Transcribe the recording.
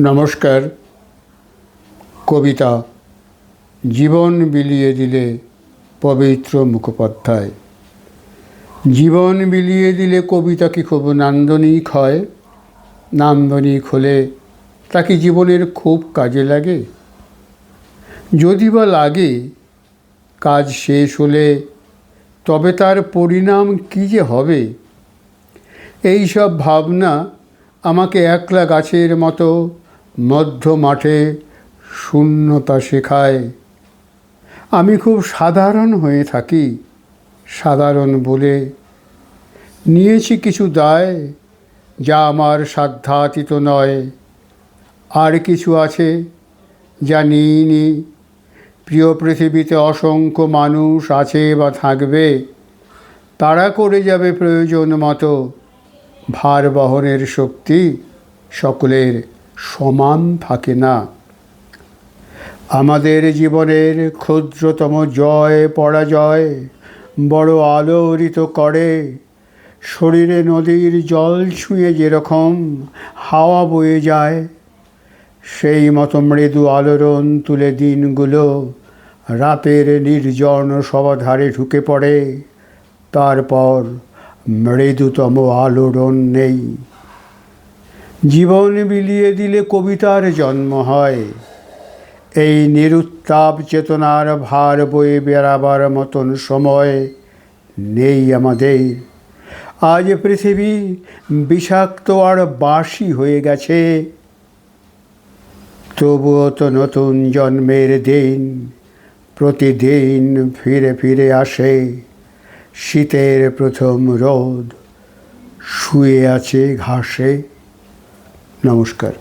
নমস্কার। কবিতা জীবন বিলিয়ে দিলে পবিত্র মুখোপাধ্যায়। জীবন বিলিয়ে দিলে কবিতা কি খুব নান্দনিক হয়? নান্দনিক হলে তা কি জীবনের খুব কাজে লাগে? যদি বা লাগে, কাজ শেষ হলে তবে তার পরিণাম কী যে হবে? এই সব ভাবনা আমাকে একলা গাছের মতো মধ্য মাঠে শূন্যতা শেখায়। আমি খুব সাধারণ হয়ে থাকি, সাধারণ বলে নিয়েছি কিছু দায় যা আমার সাধ্যাতীত নয়। আর কিছু আছে যা নিইনি। প্রিয় পৃথিবীতে অসংখ্য মানুষ আছে বা থাকবে, তারা করে যাবে প্রয়োজন মতো। ভার বহনের শক্তি সকলের সমান থাকে না। আমাদের জীবনের ক্ষুদ্রতম জয় পরাজয় বড় আলোড়িত করে। শরীরে নদীর জল ছুঁয়ে যেরকম হাওয়া বয়ে যায়, সেই মতো মৃদু আলোড়ন তুলে দিনগুলো রাতের নির্জন সবাধারে ঢুকে পড়ে। তারপর মৃদুতম আলোড়ন নেই। জীবন বিলিয়ে দিলে কবিতার জন্ম হয়। এই নিরুত্তাপ চেতনার ভার বয়ে বেড়াবার মতন সময় নেই আমাদের। আজ পৃথিবী বিষাক্ত আর বাসি হয়ে গেছে, তবুও তো নতুন জন্মের দিন প্রতিদিন ফিরে ফিরে আসে। শীতের প্রথম রোদ শুয়ে আছে ঘাসে। নমস্কার।